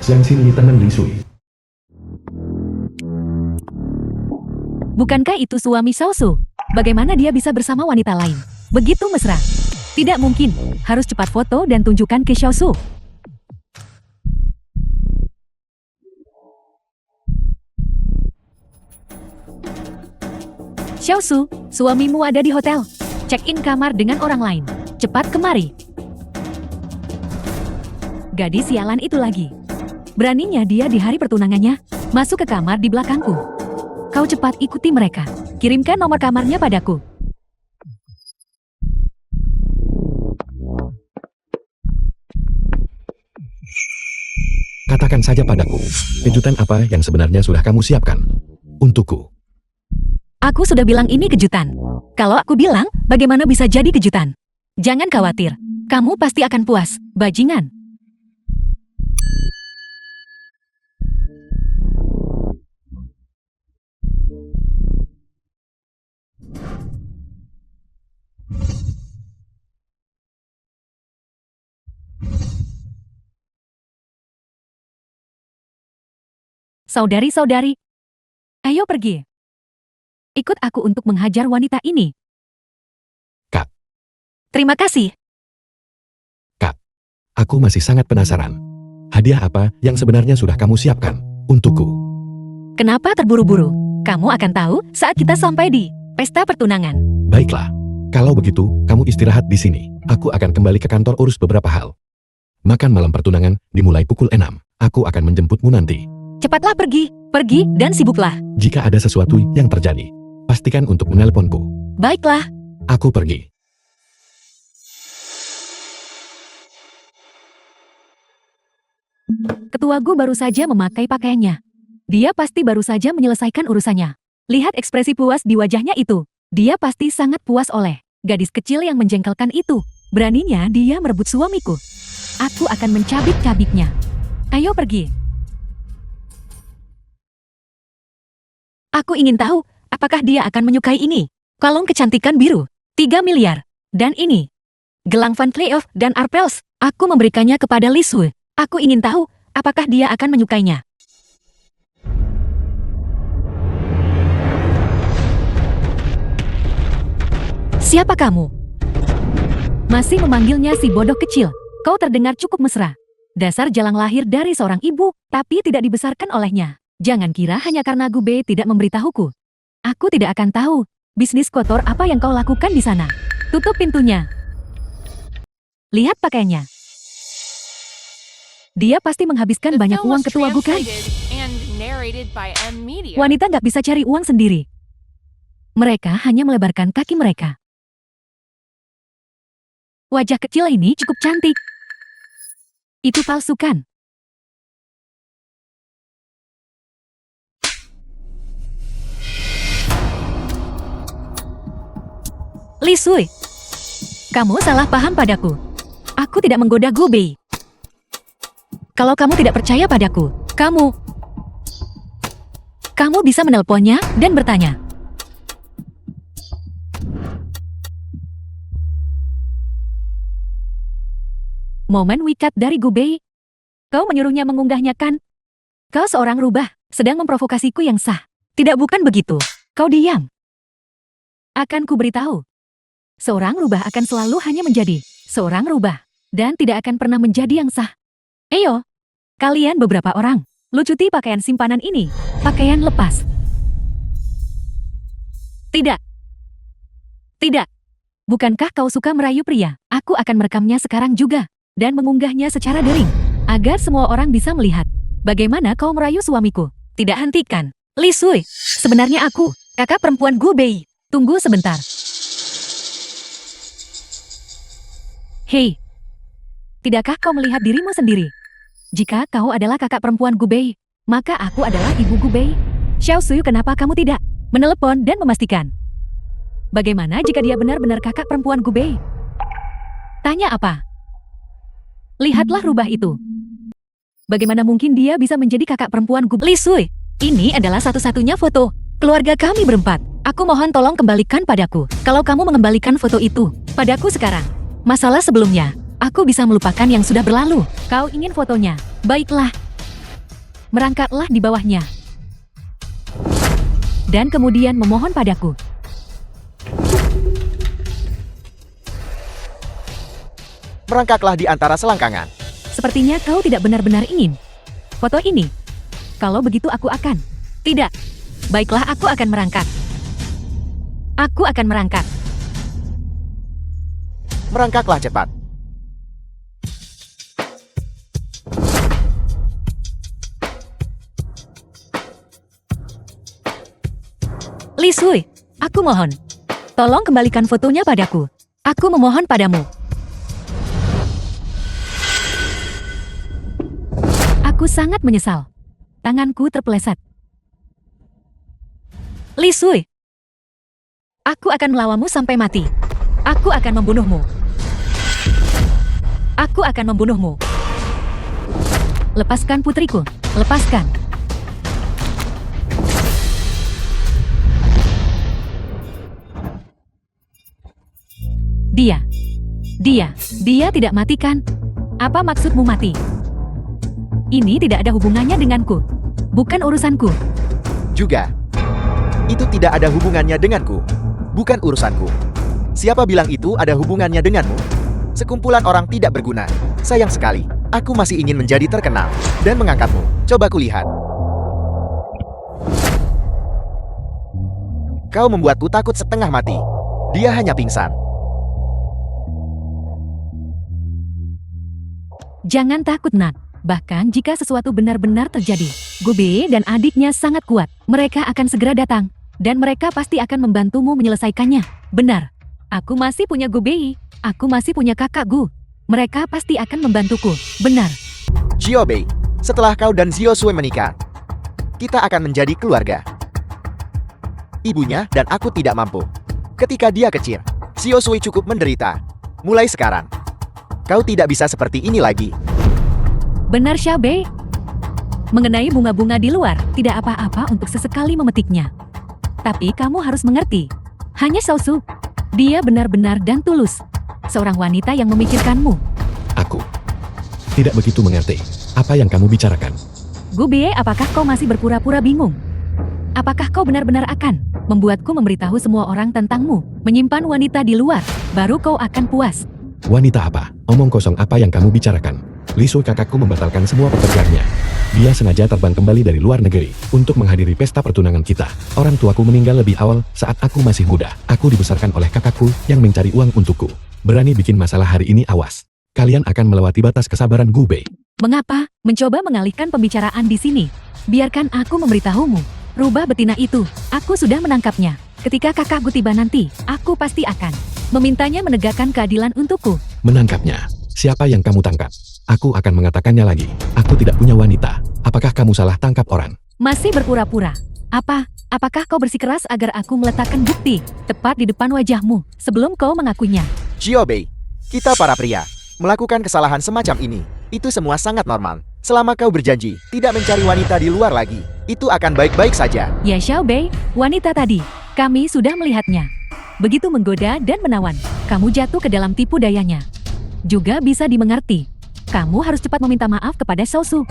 Siang sini teman Li Sui. Bukankah itu suami Xiaosu? Bagaimana dia bisa bersama wanita lain? Begitu mesra. Tidak mungkin, harus cepat foto dan tunjukkan ke Xiaosu. Xiaosu, suamimu ada di hotel. Check-in kamar dengan orang lain. Cepat kemari. Gadis sialan itu lagi. Beraninya dia di hari pertunangannya, masuk ke kamar di belakangku. Kau cepat ikuti mereka. Kirimkan nomor kamarnya padaku. Katakan saja padaku, kejutan apa yang sebenarnya sudah kamu siapkan untukku? Aku sudah bilang ini kejutan. Kalau aku bilang, bagaimana bisa jadi kejutan? Jangan khawatir. Kamu pasti akan puas, bajingan. Saudari-saudari, ayo pergi. Ikut aku untuk menghajar wanita ini. Kak. Terima kasih. Aku masih sangat penasaran. Hadiah apa yang sebenarnya sudah kamu siapkan untukku? Kenapa terburu-buru? Kamu akan tahu saat kita sampai di pesta pertunangan. Baiklah, kalau begitu kamu istirahat di sini. Aku akan kembali ke kantor urus beberapa hal. Makan malam pertunangan dimulai pukul 6. Aku akan menjemputmu nanti. Cepatlah pergi dan sibuklah. Jika ada sesuatu yang terjadi, pastikan untuk menelponku. Baiklah. Aku pergi. Ketua Gu baru saja memakai pakaiannya. Dia pasti baru saja menyelesaikan urusannya. Lihat ekspresi puas di wajahnya itu. Dia pasti sangat puas oleh gadis kecil yang menjengkelkan itu. Beraninya dia merebut suamiku. Aku akan mencabik-cabiknya. Ayo pergi. Aku ingin tahu, apakah dia akan menyukai ini? Kalung kecantikan biru, 3 miliar. Dan ini, gelang Van Cleef dan Arpels. Aku memberikannya kepada Li Sui. Aku ingin tahu, apakah dia akan menyukainya. Siapa kamu? Masih memanggilnya si bodoh kecil. Kau terdengar cukup mesra. Dasar jalang lahir dari seorang ibu, tapi tidak dibesarkan olehnya. Jangan kira hanya karena Gube tidak memberitahuku. Aku tidak akan tahu bisnis kotor apa yang kau lakukan di sana. Tutup pintunya. Lihat pakaiannya. Dia pasti menghabiskan banyak uang ketua Gu kan? Wanita nggak bisa cari uang sendiri. Mereka hanya melebarkan kaki mereka. Wajah kecil ini cukup cantik. Itu palsu kan? Li Sui, kamu salah paham padaku. Aku tidak menggoda Gubei. Kalau kamu tidak percaya padaku, kamu bisa menelponnya dan bertanya. Momen wicat dari Gubei. Kau menyuruhnya mengunggahnya kan? Kau seorang rubah, sedang memprovokasiku yang sah. Tidak bukan begitu. Kau diam. Akan ku beritahu. Seorang rubah akan selalu hanya menjadi seorang rubah. Dan tidak akan pernah menjadi yang sah. Ayo, kalian beberapa orang, lucuti pakaian simpanan ini. Pakaian lepas. Tidak. Tidak. Bukankah kau suka merayu pria? Aku akan merekamnya sekarang juga. Dan mengunggahnya secara daring. Agar semua orang bisa melihat. Bagaimana kau merayu suamiku? Tidak hentikan. Li Sui, sebenarnya aku, kakak perempuan Gubei. Tunggu sebentar. Hei. Tidakkah kau melihat dirimu sendiri? Jika kau adalah kakak perempuan Gubei, maka aku adalah ibu Gubei. Xiaosu, kenapa kamu tidak menelepon dan memastikan? Bagaimana jika dia benar-benar kakak perempuan Gubei? Tanya apa? Lihatlah rubah itu. Bagaimana mungkin dia bisa menjadi kakak perempuan Gubei? Li Sui, ini adalah satu-satunya foto keluarga kami berempat. Aku mohon tolong kembalikan padaku. Kalau kamu mengembalikan foto itu padaku sekarang, masalah sebelumnya, aku bisa melupakan yang sudah berlalu. Kau ingin fotonya? Baiklah. Merangkaklah di bawahnya. Dan kemudian memohon padaku. Merangkaklah di antara selangkangan. Sepertinya kau tidak benar-benar ingin foto ini. Kalau begitu aku akan. Tidak. Baiklah, aku akan merangkak. Aku akan merangkak. Merangkaklah cepat. Li Sui, aku mohon. Tolong kembalikan fotonya padaku. Aku memohon padamu. Aku sangat menyesal. Tanganku terpeleset. Li Sui, aku akan melawanmu sampai mati. Aku akan membunuhmu. Aku akan membunuhmu. Lepaskan putriku. Lepaskan. Dia tidak mati kan? Apa maksudmu mati? Ini tidak ada hubungannya denganku. Bukan urusanku. Juga. Itu tidak ada hubungannya denganku. Bukan urusanku. Siapa bilang itu ada hubungannya denganmu? Sekumpulan orang tidak berguna. Sayang sekali. Aku masih ingin menjadi terkenal. Dan mengangkatmu. Coba kulihat. Kau membuatku takut setengah mati. Dia hanya pingsan. Jangan takut, Nak. Bahkan jika sesuatu benar-benar terjadi, Gube dan adiknya sangat kuat. Mereka akan segera datang. Dan mereka pasti akan membantumu menyelesaikannya. Benar. Aku masih punya Gubei. Aku masih punya kakak Gu. Mereka pasti akan membantuku. Benar. Xiaobei, setelah kau dan Zhao Sui menikah, kita akan menjadi keluarga. Ibunya dan aku tidak mampu. Ketika dia kecil, Zhao Sui cukup menderita. Mulai sekarang, kau tidak bisa seperti ini lagi. Benar, Xiaobei. Mengenai bunga-bunga di luar, tidak apa-apa untuk sesekali memetiknya. Tapi kamu harus mengerti. Hanya Xiaosu. Dia benar-benar dan tulus. Seorang wanita yang memikirkanmu. Aku tidak begitu mengerti apa yang kamu bicarakan. Gubie, apakah kau masih berpura-pura bingung? Apakah kau benar-benar akan membuatku memberitahu semua orang tentangmu, menyimpan wanita di luar, baru kau akan puas? Wanita apa? Omong kosong apa yang kamu bicarakan? Li Sui kakakku membatalkan semua pekerjaannya. Dia sengaja terbang kembali dari luar negeri untuk menghadiri pesta pertunangan kita. Orang tuaku meninggal lebih awal saat aku masih muda. Aku dibesarkan oleh kakakku yang mencari uang untukku. Berani bikin masalah hari ini, awas. Kalian akan melewati batas kesabaran Gubei. Mengapa mencoba mengalihkan pembicaraan di sini? Biarkan aku memberitahumu. Rubah betina itu, aku sudah menangkapnya. Ketika kakakku tiba nanti, aku pasti akan memintanya menegakkan keadilan untukku. Menangkapnya? Siapa yang kamu tangkap? Aku akan mengatakannya lagi. Aku tidak punya wanita. Apakah kamu salah tangkap orang? Masih berpura-pura. Apakah kau bersikeras agar aku meletakkan bukti tepat di depan wajahmu sebelum kau mengakuinya? Xiaobei, kita para pria melakukan kesalahan semacam ini. Itu semua sangat normal. Selama kau berjanji tidak mencari wanita di luar lagi, itu akan baik-baik saja. Ya Xiaobei, wanita tadi, kami sudah melihatnya. Begitu menggoda dan menawan, kamu jatuh ke dalam tipu dayanya. Juga bisa dimengerti. Kamu harus cepat meminta maaf kepada Xiaosu.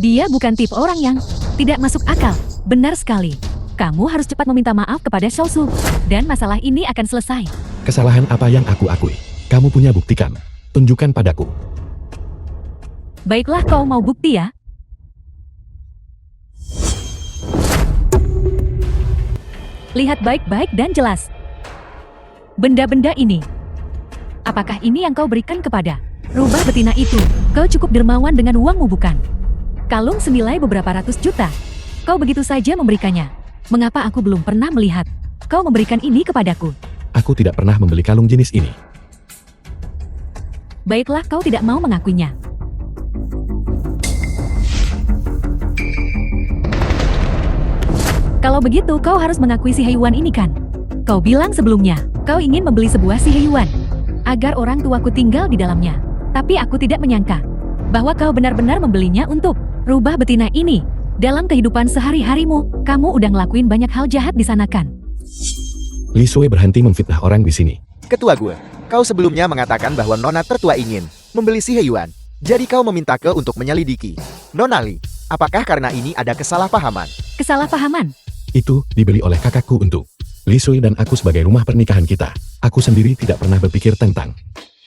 Dia bukan tipe orang yang tidak masuk akal. Benar sekali. Kamu harus cepat meminta maaf kepada Xiaosu. Dan masalah ini akan selesai. Kesalahan apa yang aku akui? Kamu punya buktikan. Tunjukkan padaku. Baiklah, kau mau bukti ya? Lihat baik-baik dan jelas. Benda-benda ini. Apakah ini yang kau berikan kepada rubah betina itu? Kau cukup dermawan dengan uangmu, bukan? Kalung senilai beberapa ratus juta. Kau begitu saja memberikannya. Mengapa aku belum pernah melihat kau memberikan ini kepadaku? Aku tidak pernah membeli kalung jenis ini. Baiklah, kau tidak mau mengakuinya. Kalau begitu, kau harus mengakui si Heiyuan ini kan? Kau bilang sebelumnya, kau ingin membeli sebuah si Heiyuan agar orang tuaku tinggal di dalamnya. Tapi aku tidak menyangka bahwa kau benar-benar membelinya untuk rubah betina ini. Dalam kehidupan sehari-harimu, kamu udah ngelakuin banyak hal jahat di sana kan? Li Sui berhenti memfitnah orang di sini. Ketua gue, kau sebelumnya mengatakan bahwa Nona tertua ingin membeli si Heiyuan. Jadi kau meminta ke untuk menyelidiki. Nona Li, Apakah karena ini ada kesalahpahaman? Kesalahpahaman. Itu dibeli oleh kakakku untuk Li Sui dan aku sebagai rumah pernikahan kita. Aku sendiri tidak pernah berpikir tentang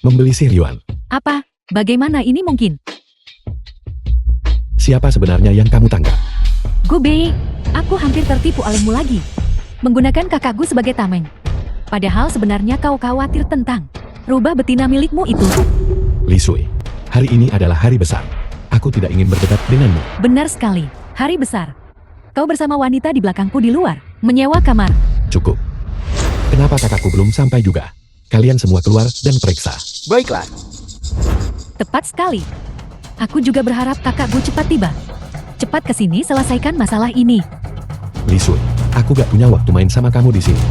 membeli si Ryuan. Apa? Bagaimana ini mungkin? Siapa sebenarnya yang kamu tangkap? Gubei, aku hampir tertipu olehmu lagi. Menggunakan kakakku sebagai tameng. Padahal sebenarnya kau khawatir tentang rubah betina milikmu itu. Li Sui, hari ini adalah hari besar. Aku tidak ingin berdebat denganmu. Benar sekali, hari besar. Kau bersama wanita di belakangku di luar, menyewa kamar. Cukup. Kenapa kakakku belum sampai juga? Kalian semua keluar dan periksa. Baiklah, Tepat sekali. Aku juga berharap kakakku cepat tiba. Cepat ke sini selesaikan masalah ini. Li Sui, aku gak punya waktu main sama kamu di sini.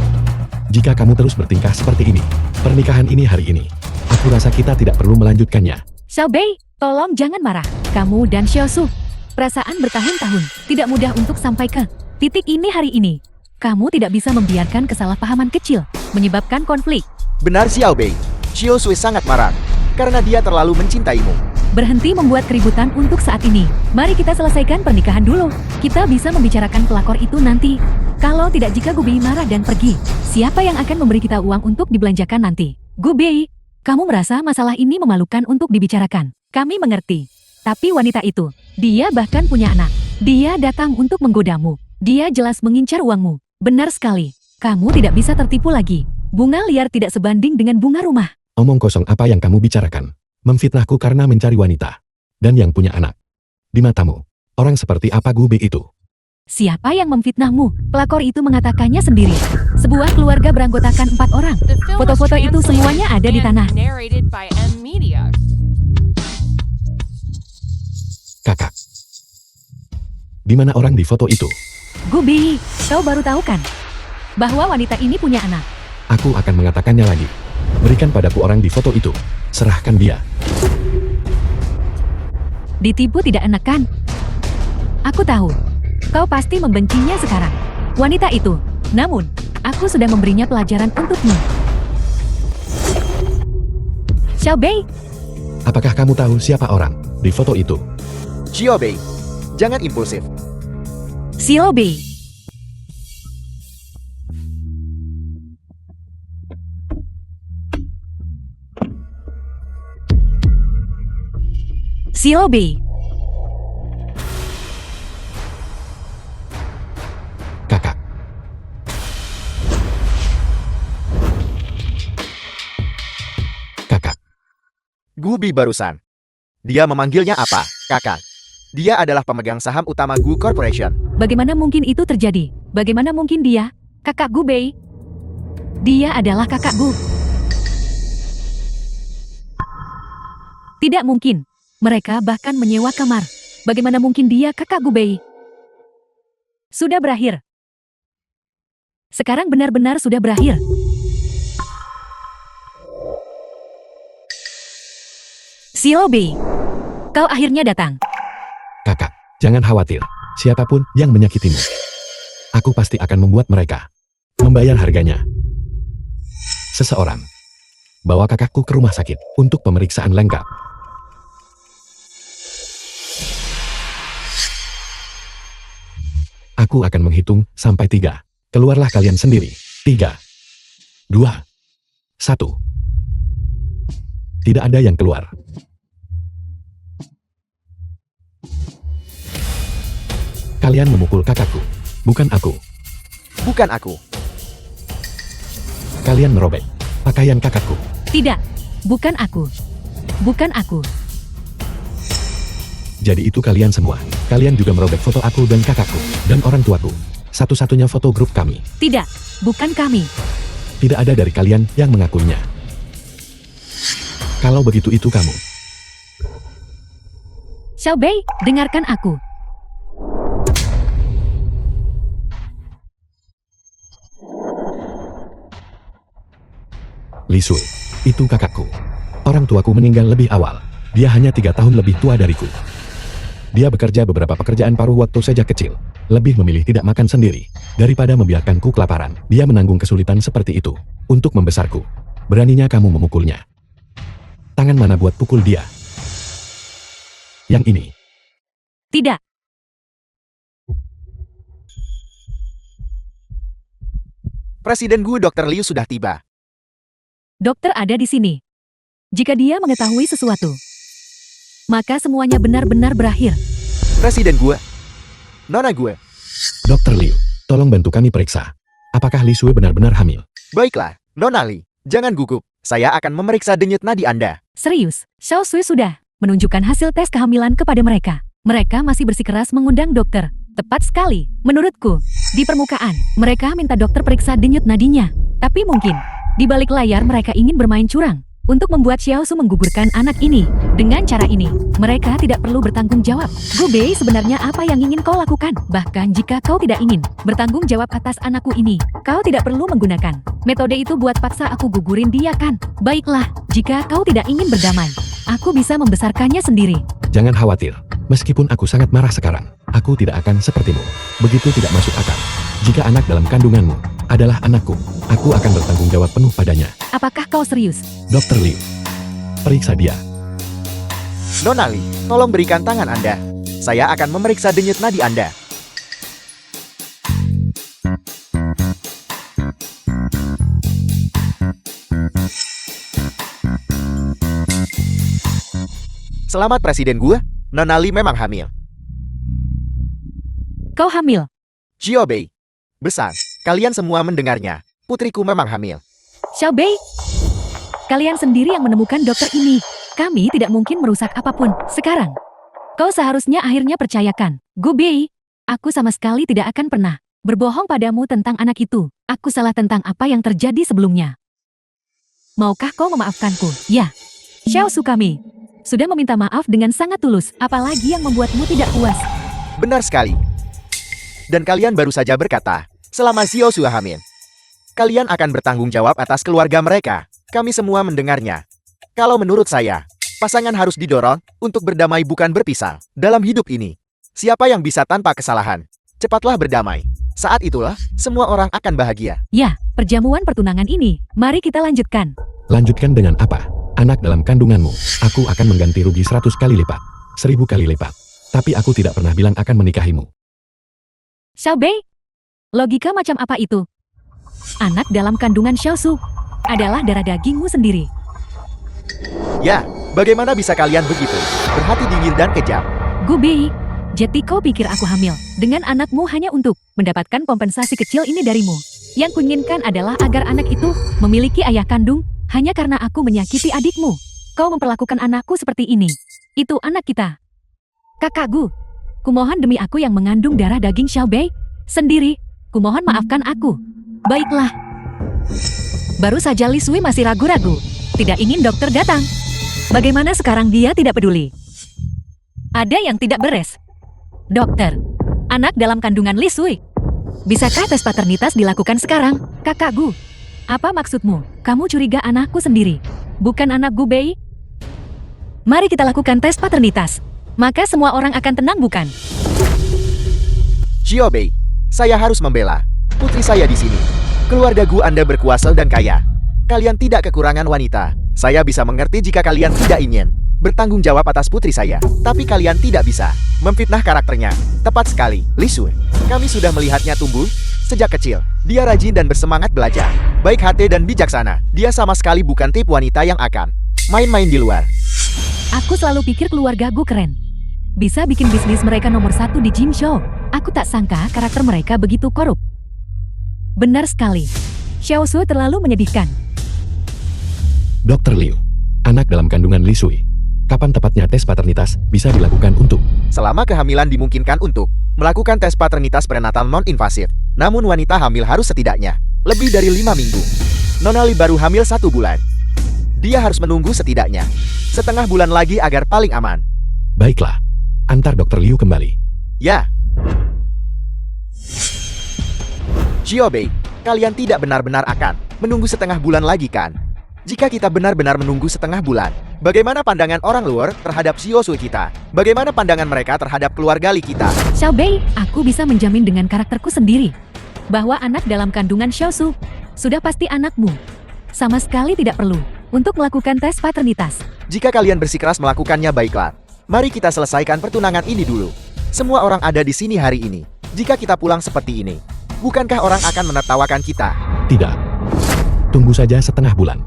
Jika kamu terus bertingkah seperti ini, pernikahan ini hari ini, aku rasa kita tidak perlu melanjutkannya. Xiao Bei, tolong jangan marah. Kamu dan Xiao Su, perasaan bertahun-tahun, tidak mudah untuk sampai ke titik ini hari ini. Kamu tidak bisa membiarkan kesalahpahaman kecil, menyebabkan konflik. benar Xiao Bei. Xiao Sui sangat marah karena dia terlalu mencintaimu. Berhenti membuat keributan untuk saat ini. Mari kita selesaikan pernikahan dulu. Kita bisa membicarakan pelakor itu nanti. Kalau tidak jika Gubei marah dan pergi, siapa yang akan memberi kita uang untuk dibelanjakan nanti? Gubei, kamu merasa masalah ini memalukan untuk dibicarakan. Kami mengerti. Tapi wanita itu, dia bahkan punya anak. Dia datang untuk menggodamu. Dia jelas mengincar uangmu. Benar sekali. Kamu tidak bisa tertipu lagi. Bunga liar tidak sebanding dengan bunga rumah. Omong kosong apa yang kamu bicarakan? Memfitnahku karena mencari wanita. Dan yang punya anak. Di matamu, orang seperti apa Gubei itu? Siapa yang memfitnahmu? Pelakor itu mengatakannya sendiri. Sebuah keluarga beranggotakan 4 orang. Foto-foto itu semuanya ada di tanah. Kakak. Di mana orang di foto itu? Gubei, kau baru tahu kan? Bahwa wanita ini punya anak. Aku akan mengatakannya lagi. Berikan padaku orang di foto itu. Serahkan dia. Ditipu tidak enak kan? Aku tahu. Kau pasti membencinya sekarang. Wanita itu. Namun, aku sudah memberinya pelajaran untukmu. Xiao Bei, Apakah kamu tahu siapa orang di foto itu? Xiao Bei, jangan impulsif. Xiao Bei. Xiao Bei. Kakak. Kakak. Gubei barusan. Dia memanggilnya apa? Kakak. Dia adalah pemegang saham utama Gu Corporation. Bagaimana mungkin itu terjadi? Bagaimana mungkin dia, kakak Gubei? Dia adalah kakak Gu. Tidak mungkin. Mereka bahkan menyewa kamar. Bagaimana mungkin dia kakak Gubei? Sudah berakhir. Sekarang benar-benar sudah berakhir. Xiao Bei, kau akhirnya datang. Kakak, jangan khawatir. Siapapun yang menyakitimu, aku pasti akan membuat mereka membayar harganya. Seseorang bawa kakakku ke rumah sakit untuk pemeriksaan lengkap. Aku akan menghitung sampai 3. Keluarlah kalian sendiri. 3, 2, 1. Tidak ada yang keluar. Kalian memukul kakakku, bukan aku. Bukan aku. Kalian merobek pakaian kakakku. Tidak, bukan aku. Bukan aku. Jadi itu kalian semua. Kalian juga merobek foto aku dan kakakku, dan orang tuaku. Satu-satunya foto grup kami. Tidak, bukan kami. Tidak ada dari kalian yang mengakuinya. Kalau begitu itu kamu. Xiao Bei, dengarkan aku. Li Sui, itu kakakku. Orang tuaku meninggal lebih awal. Dia hanya 3 tahun lebih tua dariku. Dia bekerja beberapa pekerjaan paruh waktu sejak kecil. Lebih memilih tidak makan sendiri daripada membiarkanku kelaparan. Dia menanggung kesulitan seperti itu untuk membesarku. Beraninya kamu memukulnya. Tangan mana buat pukul dia? Yang ini. Tidak. Presiden Gu Dr. Liu sudah tiba. Dokter ada di sini. Jika dia mengetahui sesuatu, maka semuanya benar-benar berakhir. Presiden Gu. Nona Gu. Dr. Liu, tolong bantu kami periksa. Apakah Li Sui benar-benar hamil? Baiklah, Nona Li. Jangan gugup. Saya akan memeriksa denyut nadi Anda. Serius, Xiao Sui sudah menunjukkan hasil tes kehamilan kepada mereka. Mereka masih bersikeras mengundang dokter. Tepat sekali, menurutku. Di permukaan, mereka minta dokter periksa denyut nadinya. Tapi mungkin, di balik layar mereka ingin bermain curang untuk membuat Xiao Su menggugurkan anak ini. Dengan cara ini, mereka tidak perlu bertanggung jawab. Gu Bei, sebenarnya apa yang ingin kau lakukan? Bahkan jika kau tidak ingin bertanggung jawab atas anakku ini, kau tidak perlu menggunakan metode itu buat paksa aku gugurin dia kan? Baiklah, jika kau tidak ingin berdamai, aku bisa membesarkannya sendiri. Jangan khawatir. Meskipun aku sangat marah sekarang, aku tidak akan sepertimu. Begitu tidak masuk akal. Jika anak dalam kandunganmu adalah anakku, aku akan bertanggung jawab penuh padanya. Apakah kau serius? Dr. Liu, periksa dia. Nona Li, tolong berikan tangan Anda. Saya akan memeriksa denyut nadi Anda. Selamat Presiden Gu. Nona Li memang hamil. Kau hamil? Xiao Bei. Besar, kalian semua mendengarnya. Putriku memang hamil. Xiao Bei? Kalian sendiri yang menemukan dokter ini. Kami tidak mungkin merusak apapun. Sekarang, kau seharusnya akhirnya percayakan. Gu Bei, aku sama sekali tidak akan pernah berbohong padamu tentang anak itu. Aku salah tentang apa yang terjadi sebelumnya. Maukah kau memaafkanku? Ya. Xiao Su, kami sudah meminta maaf dengan sangat tulus. Apalagi yang membuatmu tidak puas? Benar sekali. Dan kalian baru saja berkata, selama Xiao Su hamil, kalian akan bertanggung jawab atas keluarga mereka. Kami semua mendengarnya. Kalau menurut saya, pasangan harus didorong untuk berdamai bukan berpisah. Dalam hidup ini, siapa yang bisa tanpa kesalahan? Cepatlah berdamai. Saat itulah, semua orang akan bahagia. Ya, perjamuan pertunangan ini. Mari kita lanjutkan. Lanjutkan dengan apa? Anak dalam kandunganmu. Aku akan mengganti rugi 100 kali lipat. 1000 kali lipat. Tapi aku tidak pernah bilang akan menikahimu. Xiao Bei, logika macam apa itu? Anak dalam kandungan Xiao Su adalah darah dagingmu sendiri. Ya, bagaimana bisa kalian begitu? Berhati dingin dan kejam. Gu Bei, jadi kau pikir aku hamil dengan anakmu hanya untuk mendapatkan kompensasi kecil ini darimu? Yang kuinginkan adalah agar anak itu memiliki ayah kandung hanya karena aku menyakiti adikmu. Kau memperlakukan anakku seperti ini. Itu anak kita. Kakak Gu, kumohon demi aku yang mengandung darah daging Xiao Bei sendiri, kumohon maafkan aku. Baiklah. Baru saja Li Sui masih ragu-ragu. Tidak ingin dokter datang. Bagaimana sekarang dia tidak peduli? Ada yang tidak beres. Dokter, anak dalam kandungan Li Sui. Bisakah tes paternitas dilakukan sekarang? Kakak Gu, apa maksudmu? Kamu curiga anakku sendiri, bukan anak Gu Bei? Mari kita lakukan tes paternitas. Maka semua orang akan tenang, bukan? Xiao Bei, saya harus membela putri saya di sini. Keluarga Gu Anda berkuasa dan kaya. Kalian tidak kekurangan wanita. Saya bisa mengerti jika kalian tidak ingin bertanggung jawab atas putri saya. Tapi kalian tidak bisa memfitnah karakternya. Tepat sekali, Li Sui. Kami sudah melihatnya tumbuh sejak kecil. Dia rajin dan bersemangat belajar. Baik hati dan bijaksana. Dia sama sekali bukan tipe wanita yang akan main-main di luar. Aku selalu pikir keluarga Gu keren. Bisa bikin bisnis mereka nomor 1 di Jingzhou. Aku tak sangka karakter mereka begitu korup. Benar sekali. Xiao Su terlalu menyedihkan. Dr. Liu, anak dalam kandungan Li Sui. Kapan tepatnya tes paternitas bisa dilakukan untuk? Selama kehamilan dimungkinkan untuk melakukan tes paternitas prenatal non-invasif. Namun wanita hamil harus setidaknya lebih dari 5 minggu. Nona Li baru hamil 1 bulan. Dia harus menunggu setidaknya setengah bulan lagi agar paling aman. Baiklah, antar Dr. Liu kembali. Ya. Xiao Bei, kalian tidak benar-benar akan menunggu setengah bulan lagi kan? Jika kita benar-benar menunggu setengah bulan, bagaimana pandangan orang luar terhadap Xiao Sui kita? Bagaimana pandangan mereka terhadap keluarga Li kita? Xiao Bei, aku bisa menjamin dengan karakterku sendiri bahwa anak dalam kandungan Xiao Su sudah pasti anakmu. Sama sekali tidak perlu untuk melakukan tes paternitas. Jika kalian bersikeras melakukannya, baiklah. Mari kita selesaikan pertunangan ini dulu. Semua orang ada di sini hari ini. Jika kita pulang seperti ini, bukankah orang akan menertawakan kita? Tidak. Tunggu saja setengah bulan.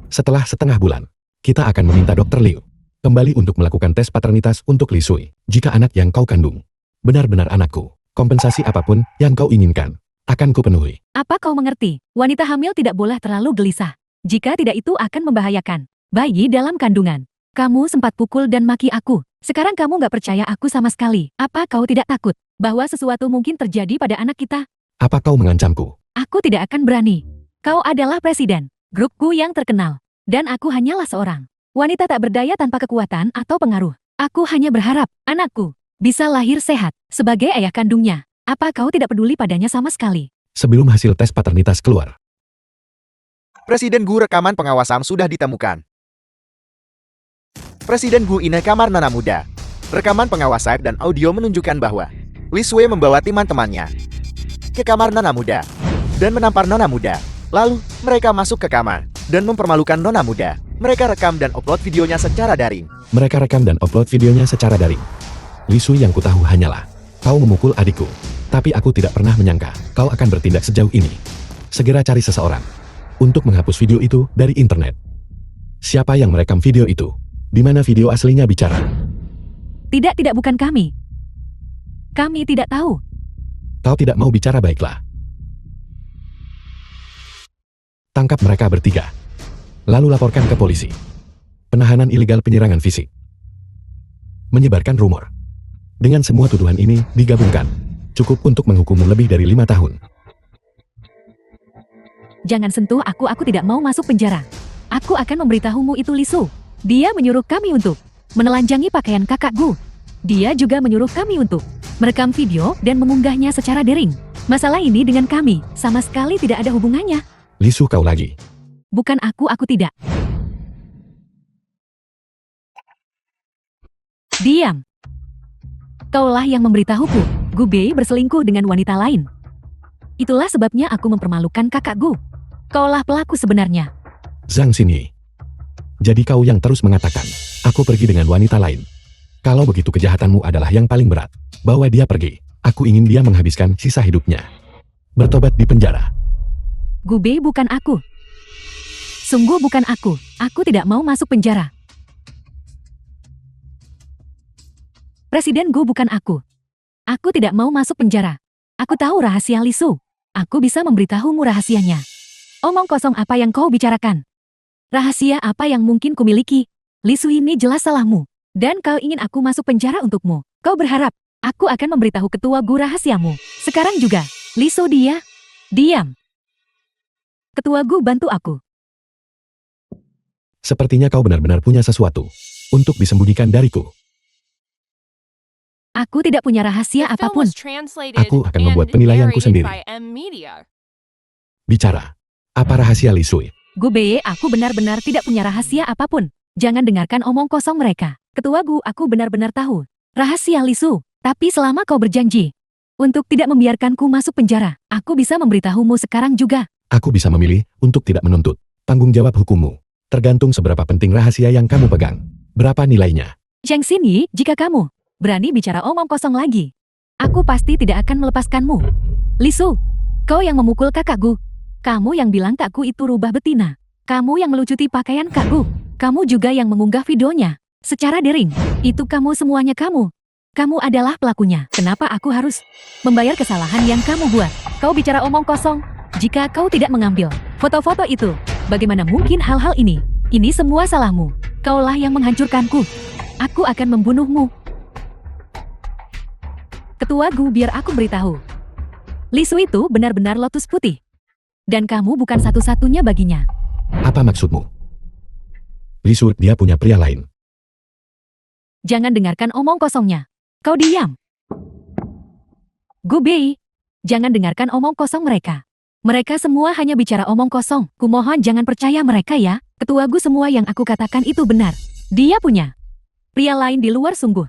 Setelah setengah bulan, kita akan meminta Dr. Liu kembali untuk melakukan tes paternitas untuk Li Sui. Jika anak yang kau kandung benar-benar anakku, kompensasi apapun yang kau inginkan akan kupenuhi. Apa kau mengerti? Wanita hamil tidak boleh terlalu gelisah. Jika tidak itu akan membahayakan bayi dalam kandungan. Kamu sempat pukul dan maki aku. Sekarang kamu gak percaya aku sama sekali. Apa kau tidak takut bahwa sesuatu mungkin terjadi pada anak kita? Apa kau mengancamku? Aku tidak akan berani. Kau adalah presiden grupku yang terkenal. Dan aku hanyalah seorang wanita tak berdaya tanpa kekuatan atau pengaruh. Aku hanya berharap anakku bisa lahir sehat sebagai ayah kandungnya. Apa kau tidak peduli padanya sama sekali? Sebelum hasil tes paternitas keluar, Presiden Gu rekaman pengawasan sudah ditemukan. Presiden Gu ini kamar nona muda. Rekaman pengawasan dan audio menunjukkan bahwa Li Sui membawa teman-temannya ke kamar nona muda dan menampar nona muda. Lalu, mereka masuk ke kamar dan mempermalukan nona muda. Mereka rekam dan upload videonya secara daring. mereka rekam dan upload videonya secara daring. Li Sui yang kutahu hanyalah, kau memukul adikku. Tapi aku tidak pernah menyangka kau akan bertindak sejauh ini. Segera cari seseorang untuk menghapus video itu dari internet. Siapa yang merekam video itu? Di mana video aslinya bicara? Tidak bukan kami. Kami tidak tahu. Kau tidak mau bicara, baiklah. Tangkap mereka bertiga. Lalu laporkan ke polisi. Penahanan ilegal penyerangan fisik. Menyebarkan rumor. Dengan semua tuduhan ini digabungkan, cukup untuk menghukummu lebih dari 5 tahun. Jangan sentuh aku tidak mau masuk penjara. Aku akan memberitahumu itu Li Su. Dia menyuruh kami untuk menelanjangi pakaian kakakku. Dia juga menyuruh kami untuk merekam video dan mengunggahnya secara daring. Masalah ini dengan kami sama sekali tidak ada hubungannya. Li Su, kau lagi. Bukan aku tidak. Diam. Kaulah yang memberitahuku, Gu Bei berselingkuh dengan wanita lain. Itulah sebabnya aku mempermalukan kakak Gu. Kaulah pelaku sebenarnya. Zhang Xinyi. Jadi kau yang terus mengatakan, aku pergi dengan wanita lain. Kalau begitu kejahatanmu adalah yang paling berat. Bawa dia pergi. Aku ingin dia menghabiskan sisa hidupnya bertobat di penjara. Gu Bei bukan aku. Sungguh bukan aku. Aku tidak mau masuk penjara. Presiden Gu bukan aku. Aku tidak mau masuk penjara. Aku tahu rahasia Li Su. Aku bisa memberitahumu rahasianya. Omong kosong apa yang kau bicarakan? Rahasia apa yang mungkin kumiliki? Li Su ini jelas salahmu. Dan kau ingin aku masuk penjara untukmu. Kau berharap aku akan memberitahu ketua Gu rahasiamu. Sekarang juga. Li Su diam. Ketua Gu bantu aku. Sepertinya kau benar-benar punya sesuatu untuk disembunyikan dariku. Aku tidak punya rahasia apapun. Aku akan membuat penilaianku sendiri. Bicara. Apa rahasia Li Sui? Gu Bei, aku benar-benar tidak punya rahasia apapun. Jangan dengarkan omong kosong mereka. Ketua Gu, aku benar-benar tahu rahasia Li Su. Tapi selama kau berjanji untuk tidak membiarkanku masuk penjara, aku bisa memberitahumu sekarang juga. Aku bisa memilih untuk tidak menuntut. Tanggung jawab hukummu tergantung seberapa penting rahasia yang kamu pegang. Berapa nilainya? Zhang Xinyi, jika kamu berani bicara omong kosong lagi, aku pasti tidak akan melepaskanmu. Li Su, kau yang memukul kakakku. Kamu yang bilang kakku itu rubah betina. Kamu yang melucuti pakaian kakku. Kamu juga yang mengunggah videonya secara daring. Itu kamu semuanya kamu. Kamu adalah pelakunya. Kenapa aku harus membayar kesalahan yang kamu buat? Kau bicara omong kosong. Jika kau tidak mengambil foto-foto itu, bagaimana mungkin hal-hal ini? Ini semua salahmu. Kaulah yang menghancurkanku. Aku akan membunuhmu. Ketua Gu, biar aku beritahu. Li Su itu benar-benar lotus putih. Dan kamu bukan satu-satunya baginya. Apa maksudmu? Li Su, dia punya pria lain. Jangan dengarkan omong kosongnya. Kau diam. Gu Bei, jangan dengarkan omong kosong mereka. Mereka semua hanya bicara omong kosong. Kumohon jangan percaya mereka ya. Ketua Gu, semua yang aku katakan itu benar. Dia punya pria lain di luar sungguh.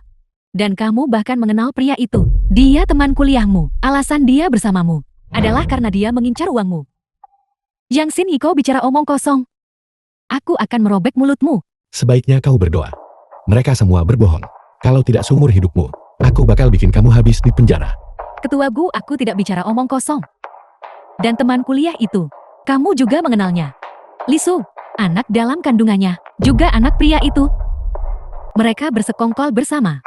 Dan kamu bahkan mengenal pria itu. Dia teman kuliahmu. Alasan dia bersamamu adalah karena dia mengincar uangmu. Yang Xinyi, kau bicara omong kosong. Aku akan merobek mulutmu. Sebaiknya kau berdoa. Mereka semua berbohong. Kalau tidak seumur hidupmu, aku bakal bikin kamu habis di penjara. Ketua Gu, aku tidak bicara omong kosong. Dan teman kuliah itu Kamu juga mengenalnya. Li Su, anak dalam kandungannya, juga anak pria itu. Mereka bersekongkol bersama.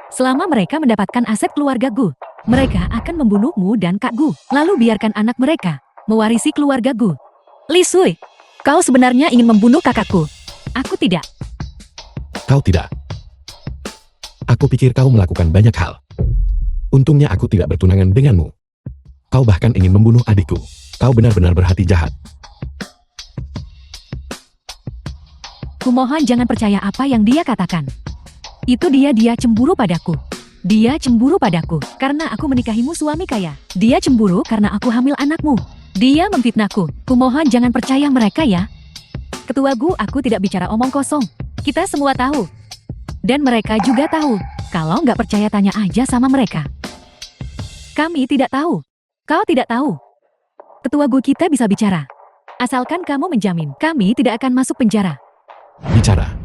Selama mereka mendapatkan aset keluarga Gu, mereka akan membunuhmu dan Kak Gu, lalu biarkan anak mereka mewarisi keluarga Gu. Li Sui, kau sebenarnya ingin membunuh kakakku. Aku tidak. Kau tidak. Aku pikir kau melakukan banyak hal. Untungnya aku tidak bertunangan denganmu. Kau bahkan ingin membunuh adikku. Kau benar-benar berhati jahat. Kumohon jangan percaya apa yang dia katakan. Itu dia cemburu padaku. Dia cemburu padaku karena aku menikahimu suami kaya. Dia cemburu karena aku hamil anakmu. Dia memfitnahku. Kumohon jangan percaya mereka ya. Ketua Gu, aku tidak bicara omong kosong. Kita semua tahu. Dan mereka juga tahu. Kalau nggak percaya tanya aja sama mereka. Kami tidak tahu. Kau tidak tahu. Ketua Gu, kita bisa bicara. Asalkan kamu menjamin kami tidak akan masuk penjara. Bicara.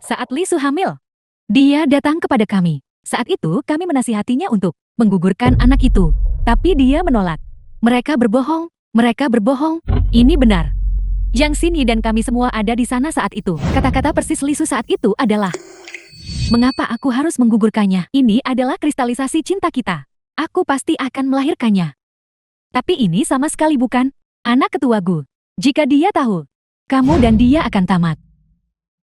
Saat Li Su hamil, dia datang kepada kami. Saat itu kami menasihatinya untuk menggugurkan anak itu. Tapi dia menolak. Mereka berbohong. Mereka berbohong. Ini benar. Yang Sini dan kami semua ada di sana saat itu. Kata-kata persis Li Su saat itu adalah, mengapa aku harus menggugurkannya? Ini adalah kristalisasi cinta kita. Aku pasti akan melahirkannya. Tapi ini sama sekali bukan anak ketua Gu. Jika dia tahu, kamu dan dia akan tamat.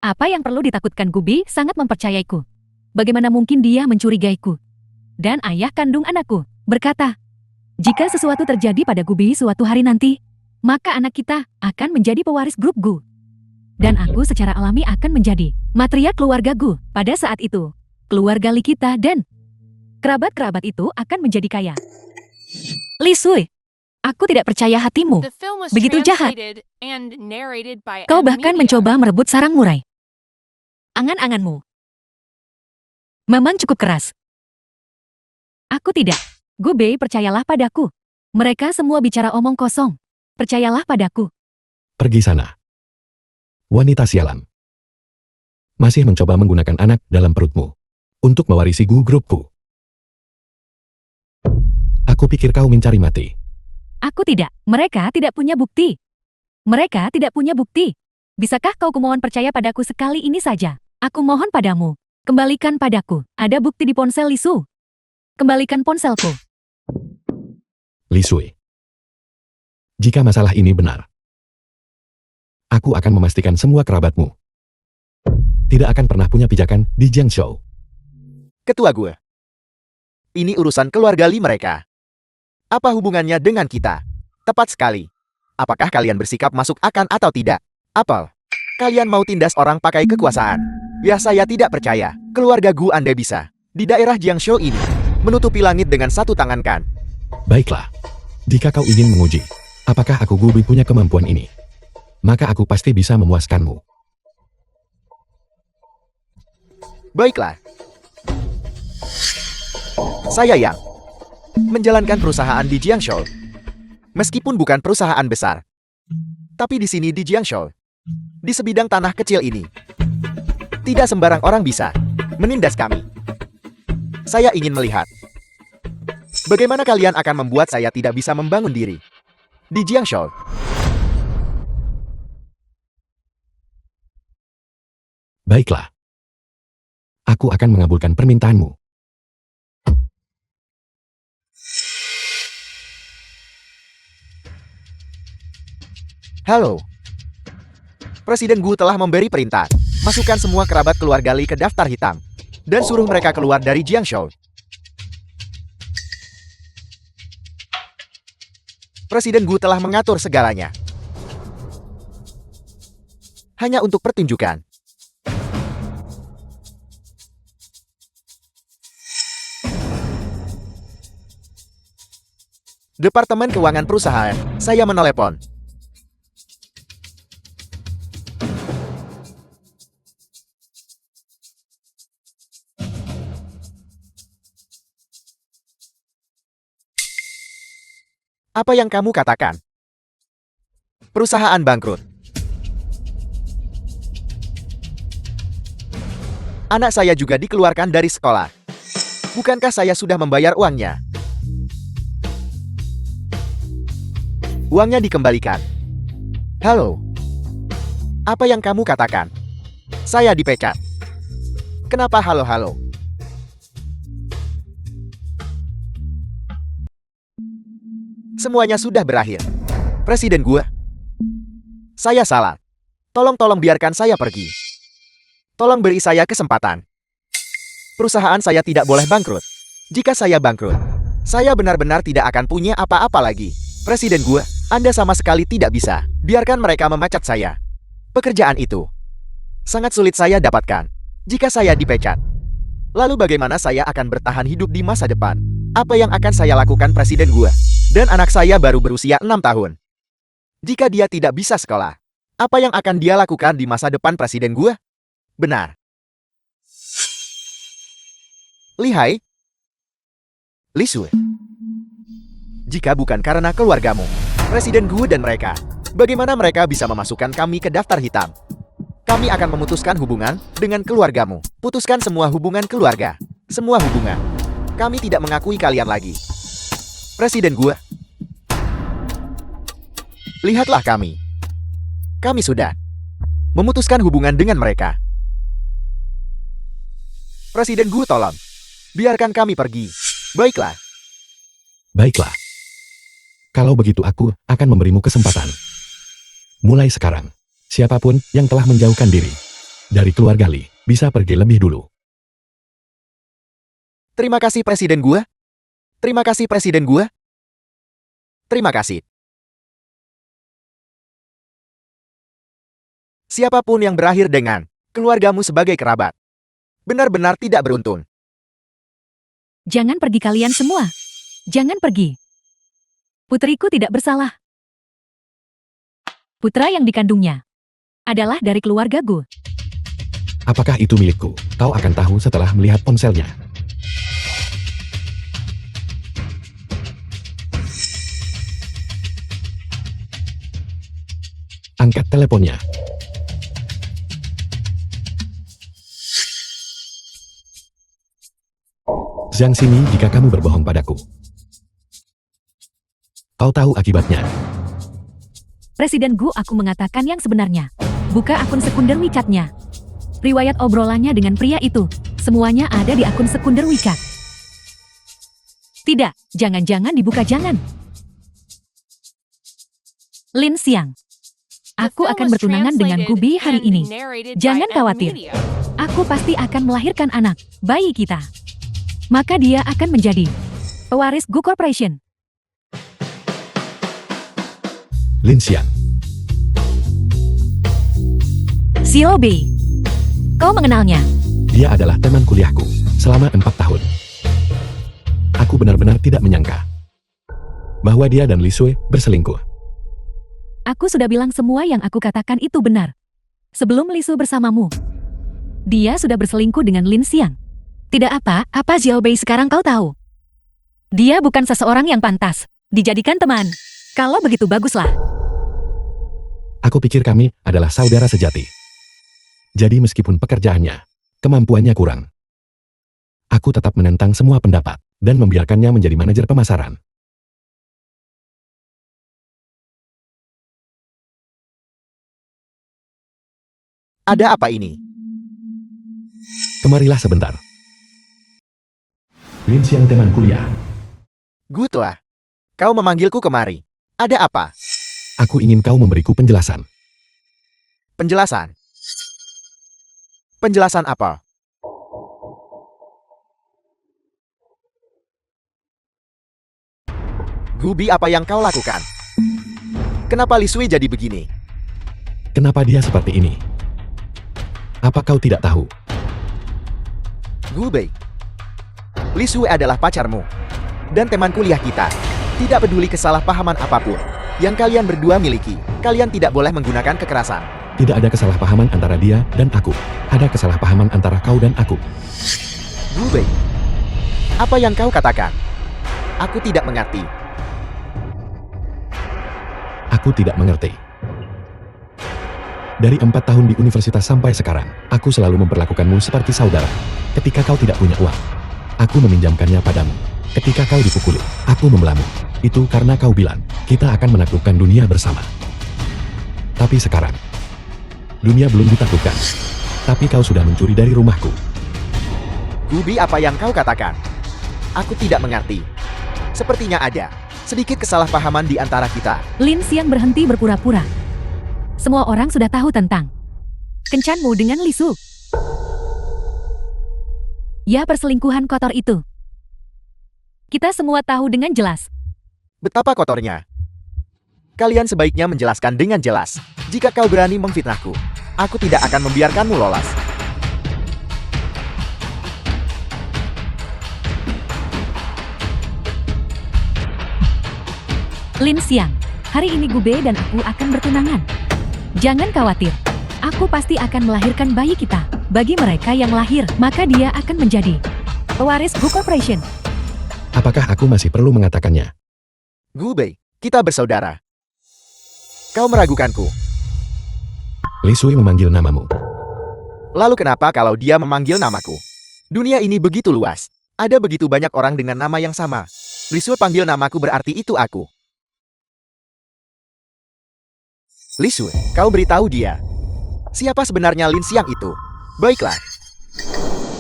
Apa yang perlu ditakutkan Gubi sangat mempercayaiku. Bagaimana mungkin dia mencurigaiku? Dan ayah kandung anakku berkata, jika sesuatu terjadi pada Gubi suatu hari nanti, maka anak kita akan menjadi pewaris grup Gu. Dan aku secara alami akan menjadi matriark keluarga Gu. Pada saat itu, keluarga Li kita dan kerabat-kerabat itu akan menjadi kaya. Li Sui, aku tidak percaya hatimu. Begitu jahat. Kau bahkan mencoba merebut sarang murai. Angan-anganmu memang cukup keras. Aku tidak. Gubei, percayalah padaku. Mereka semua bicara omong kosong. Percayalah padaku. Pergi sana. Wanita sialan. Masih mencoba menggunakan anak dalam perutmu untuk mewarisi Gu grupku. Aku pikir kau mencari mati. Aku tidak. Mereka tidak punya bukti. Mereka tidak punya bukti. Bisakah kau kumohon percaya padaku sekali ini saja? Aku mohon padamu. Kembalikan padaku. Ada bukti di ponsel Li Su. Kembalikan ponselku. Li Sui. Jika masalah ini benar, aku akan memastikan semua kerabatmu tidak akan pernah punya pijakan di Jiangzhou. Ketua gue. Ini urusan keluarga Li mereka. Apa hubungannya dengan kita? Tepat sekali. Apakah kalian bersikap masuk akal atau tidak? Apel. Kalian mau tindas orang pakai kekuasaan? Ya, saya tidak percaya. Keluarga Gu Anda bisa. Di daerah Jiangzhou ini, menutupi langit dengan satu tangan kan? Baiklah. Jika kau ingin menguji, apakah aku Gubi punya kemampuan ini, maka aku pasti bisa memuaskanmu. Baiklah. Saya Yang menjalankan perusahaan di Jiangzhou. Meskipun bukan perusahaan besar, tapi di sini di Jiangzhou, di sebidang tanah kecil ini, tidak sembarang orang bisa menindas kami. Saya ingin melihat bagaimana kalian akan membuat saya tidak bisa membangun diri di Jiangzhou. Baiklah. Aku akan mengabulkan permintaanmu. Halo. Presiden Gu telah memberi perintah. Masukkan semua kerabat keluarga Li ke daftar hitam. Dan suruh mereka keluar dari Jiangzhou. Presiden Gu telah mengatur segalanya. Hanya untuk pertunjukan. Departemen Keuangan Perusahaan, saya menelepon. Apa yang kamu katakan? Perusahaan bangkrut. Anak saya juga dikeluarkan dari sekolah. Bukankah saya sudah membayar uangnya? Uangnya dikembalikan. Halo. Apa yang kamu katakan? Saya dipecat. Kenapa halo-halo? Semuanya sudah berakhir. Presiden gua. Saya salah. Tolong biarkan saya pergi. Tolong beri saya kesempatan. Perusahaan saya tidak boleh bangkrut. Jika saya bangkrut, saya benar-benar tidak akan punya apa-apa lagi. Presiden gua, Anda sama sekali tidak bisa. Biarkan mereka memecat saya. Pekerjaan itu sangat sulit saya dapatkan. Jika saya dipecat, lalu bagaimana saya akan bertahan hidup di masa depan? Apa yang akan saya lakukan presiden gua? Dan anak saya baru berusia 6 tahun. Jika dia tidak bisa sekolah, apa yang akan dia lakukan di masa depan presiden gua? Benar. Lihai. Lisue. Jika bukan karena keluargamu, presiden Gu dan mereka, bagaimana mereka bisa memasukkan kami ke daftar hitam? Kami akan memutuskan hubungan dengan keluargamu. Putuskan semua hubungan keluarga. Semua hubungan. Kami tidak mengakui kalian lagi. Presiden Gu. Lihatlah kami. Kami sudah memutuskan hubungan dengan mereka. Presiden Gu, tolong. Biarkan kami pergi. Baiklah. Baiklah. Kalau begitu aku akan memberimu kesempatan. Mulai sekarang, siapapun yang telah menjauhkan diri dari keluarga Li, bisa pergi lebih dulu. Terima kasih Presiden Gu. Terima kasih Presiden Gu. Terima kasih. Siapapun yang berakhir dengan keluargamu sebagai kerabat, benar-benar tidak beruntung. Jangan pergi kalian semua. Jangan pergi. Putriku tidak bersalah. Putra yang dikandungnya adalah dari keluarga Gu. Apakah itu milikku? Kau akan tahu setelah melihat ponselnya. Angkat teleponnya. Zhang Ximi, jika kamu berbohong padaku, kau tahu akibatnya. Presiden Gu, aku mengatakan yang sebenarnya. Buka akun sekunder WeChat-nya. Riwayat obrolannya dengan pria itu, semuanya ada di akun sekunder WeChat. Tidak, jangan-jangan dibuka, jangan. Lin Xiang. Aku akan bertunangan dengan Gubi hari ini. Jangan khawatir. Aku pasti akan melahirkan anak, bayi kita. Maka dia akan menjadi pewaris Gu Corporation. Lin Xiang. Xiao Bei. Kau mengenalnya? Dia adalah teman kuliahku selama 4 tahun. Aku benar-benar tidak menyangka bahwa dia dan Li Sui berselingkuh. Aku sudah bilang semua yang aku katakan itu benar. Sebelum Li Sui bersamamu, dia sudah berselingkuh dengan Lin Xiang. Tidak apa Xiao Bei sekarang kau tahu. Dia bukan seseorang yang pantas dijadikan teman. Kalau begitu baguslah. Aku pikir kami adalah saudara sejati. Jadi meskipun pekerjaannya, kemampuannya kurang, aku tetap menentang semua pendapat dan membiarkannya menjadi manajer pemasaran. Ada apa ini? Kemarilah sebentar. Lin Xiang, teman kuliah. Gu Tua. Kau memanggilku kemari. Ada apa? Aku ingin kau memberiku penjelasan. Penjelasan? Penjelasan apa? Gubi, apa yang kau lakukan? Kenapa Li Sui jadi begini? Kenapa dia seperti ini? Apa kau tidak tahu? Gubei. Li Sui adalah pacarmu dan teman kuliah kita. Tidak peduli kesalahpahaman apapun yang kalian berdua miliki, kalian tidak boleh menggunakan kekerasan. Tidak ada kesalahpahaman antara dia dan aku. Ada kesalahpahaman antara kau dan aku. Gubei, apa yang kau katakan? Aku tidak mengerti. Aku tidak mengerti. Dari 4 tahun di universitas sampai sekarang, aku selalu memperlakukanmu seperti saudara. Ketika kau tidak punya uang, aku meminjamkannya padamu. Ketika kau dipukuli, aku membelamu. Itu karena kau bilang, kita akan menaklukkan dunia bersama. Tapi sekarang, dunia belum ditaklukkan. Tapi kau sudah mencuri dari rumahku. Gubi, apa yang kau katakan? Aku tidak mengerti. Sepertinya ada sedikit kesalahpahaman di antara kita. Lin Xiang berhenti berpura-pura. Semua orang sudah tahu tentang kencanmu dengan Li Su. Ya, perselingkuhan kotor itu. Kita semua tahu dengan jelas. Betapa kotornya. Kalian sebaiknya menjelaskan dengan jelas. Jika kau berani memfitnahku, aku tidak akan membiarkanmu lolos. Lin Xiang, hari ini Gubei dan aku akan bertunangan. Jangan khawatir, aku pasti akan melahirkan bayi kita. Bagi mereka yang lahir, maka dia akan menjadi pewaris Gu Corporation. Apakah aku masih perlu mengatakannya? Gubei, kita bersaudara. Kau meragukanku. Li Sui memanggil namamu. Lalu kenapa kalau dia memanggil namaku? Dunia ini begitu luas. Ada begitu banyak orang dengan nama yang sama. Li Sui panggil namaku berarti itu aku. Li Sui, kau beritahu dia. Siapa sebenarnya Lin Xiang itu? Baiklah.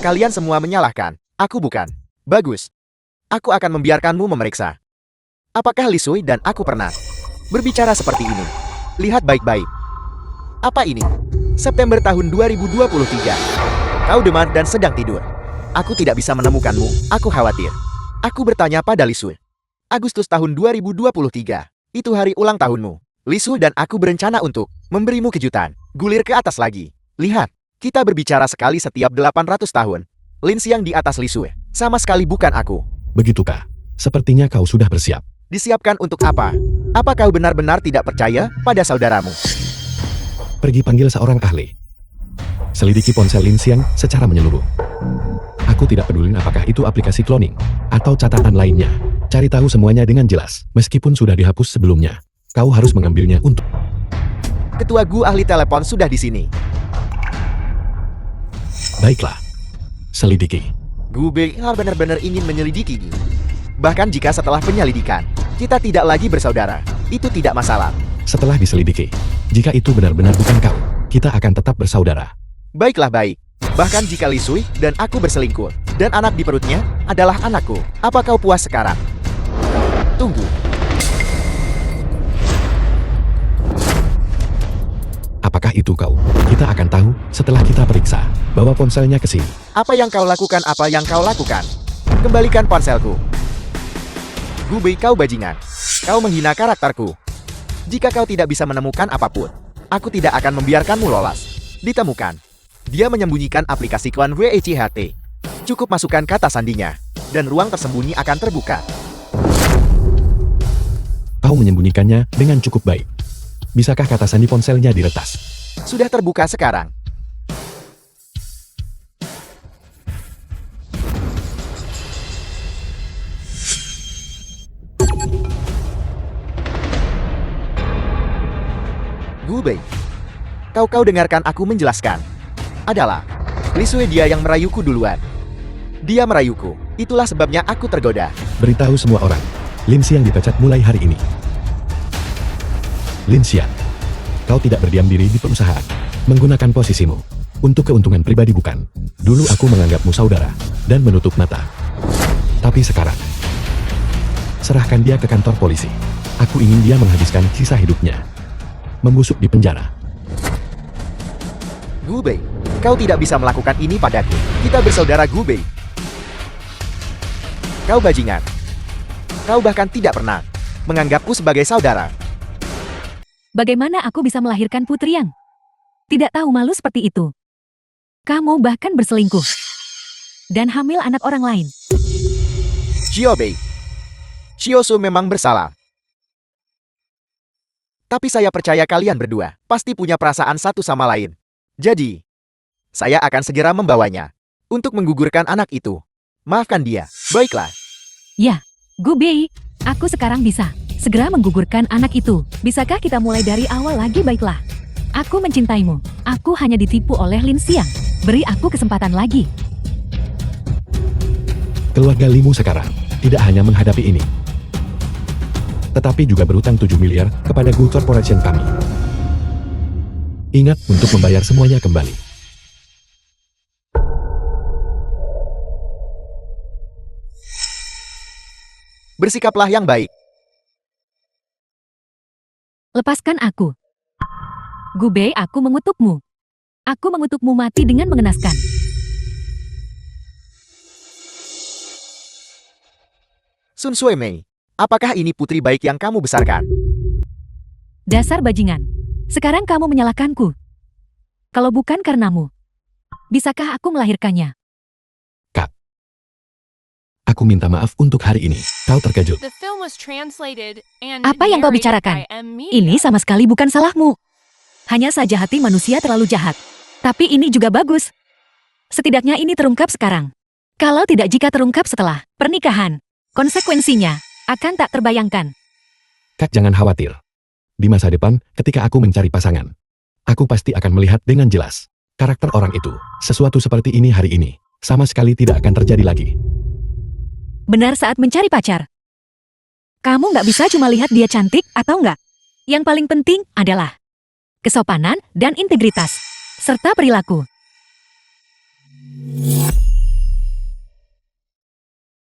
Kalian semua menyalahkan. Aku bukan. Bagus. Aku akan membiarkanmu memeriksa. Apakah Li Sui dan aku pernah berbicara seperti ini? Lihat baik-baik. Apa ini? September tahun 2023. Kau demam dan sedang tidur. Aku tidak bisa menemukanmu. Aku khawatir. Aku bertanya pada Li Sui. Agustus tahun 2023. Itu hari ulang tahunmu. Li Sui dan aku berencana untuk memberimu kejutan. Gulir ke atas lagi. Lihat, kita berbicara sekali setiap 800 tahun. Lin Xiang di atas Li Sui. Sama sekali bukan aku. Begitukah? Sepertinya kau sudah bersiap. Disiapkan untuk apa? Apa kau benar-benar tidak percaya pada saudaramu? Pergi panggil seorang ahli. Selidiki ponsel Lin Xiang secara menyeluruh. Aku tidak peduli apakah itu aplikasi cloning atau catatan lainnya. Cari tahu semuanya dengan jelas, meskipun sudah dihapus sebelumnya. Kau harus mengambilnya untuk... Ketua Gu ahli telepon sudah di sini. Baiklah. Selidiki. Gubei benar-benar ingin menyelidiki. Bahkan jika setelah penyelidikan, kita tidak lagi bersaudara, itu tidak masalah. Setelah diselidiki, jika itu benar-benar bukan kau, kita akan tetap bersaudara. Baiklah baik. Bahkan jika Li Sui dan aku berselingkuh, dan anak di perutnya adalah anakku, apa kau puas sekarang? Tunggu. Apakah itu kau? Kita akan tahu setelah kita periksa. Bawa ponselnya ke sini. Apa yang kau lakukan? Apa yang kau lakukan? Kembalikan ponselku. Gubei, kau bajingan. Kau menghina karakterku. Jika kau tidak bisa menemukan apapun, aku tidak akan membiarkanmu lolos. Ditemukan. Dia menyembunyikan aplikasi klan WECHT. Cukup masukkan kata sandinya, dan ruang tersembunyi akan terbuka. Kau menyembunyikannya dengan cukup baik. Bisakah kata sandi ponselnya diretas? Sudah terbuka sekarang. Gubei, kau dengarkan aku menjelaskan. Adalah Li Sui dia yang merayuku duluan. Dia merayuku. Itulah sebabnya aku tergoda. Beritahu semua orang. Lin Xiang dipecat mulai hari ini. Lin Xiang, kau tidak berdiam diri di perusahaan. Menggunakan posisimu untuk keuntungan pribadi bukan. Dulu aku menganggapmu saudara dan menutup mata. Tapi sekarang, serahkan dia ke kantor polisi. Aku ingin dia menghabiskan sisa hidupnya membusuk di penjara. Gubei, kau tidak bisa melakukan ini padaku. Kita bersaudara, Gubei. Kau bajingan. Kau bahkan tidak pernah menganggapku sebagai saudara. Bagaimana aku bisa melahirkan putri yang tidak tahu malu seperti itu? Kamu bahkan berselingkuh dan hamil anak orang lain. Xiaobei, Xiaosu memang bersalah. Tapi saya percaya kalian berdua pasti punya perasaan satu sama lain. Jadi, saya akan segera membawanya untuk menggugurkan anak itu. Maafkan dia. Baiklah. Ya, Gubei, aku sekarang bisa segera menggugurkan anak itu. Bisakah kita mulai dari awal lagi? Baiklah. Aku mencintaimu. Aku hanya ditipu oleh Lin Xiang. Beri aku kesempatan lagi. Keluarga Limu sekarang tidak hanya menghadapi ini, tetapi juga berutang 7 miliar kepada Gu Corporation kami. Ingat untuk membayar semuanya kembali. Bersikaplah yang baik. Lepaskan aku. Gubei, aku mengutukmu. Aku mengutukmu mati dengan mengenaskan. Sun Suemei, apakah ini putri baik yang kamu besarkan? Dasar bajingan. Sekarang kamu menyalahkanku. Kalau bukan karenamu, bisakah aku melahirkannya? Aku minta maaf untuk hari ini. Kau terkejut. Apa yang kau bicarakan? Ini sama sekali bukan salahmu. Hanya saja hati manusia terlalu jahat. Tapi ini juga bagus. Setidaknya ini terungkap sekarang. Kalau tidak, jika terungkap setelah pernikahan, konsekuensinya akan tak terbayangkan. Kak, jangan khawatir. Di masa depan, ketika aku mencari pasangan, aku pasti akan melihat dengan jelas karakter orang itu. Sesuatu seperti ini hari ini sama sekali tidak akan terjadi lagi. Benar, saat mencari pacar, kamu nggak bisa cuma lihat dia cantik atau enggak. Yang paling penting adalah kesopanan dan integritas, serta perilaku.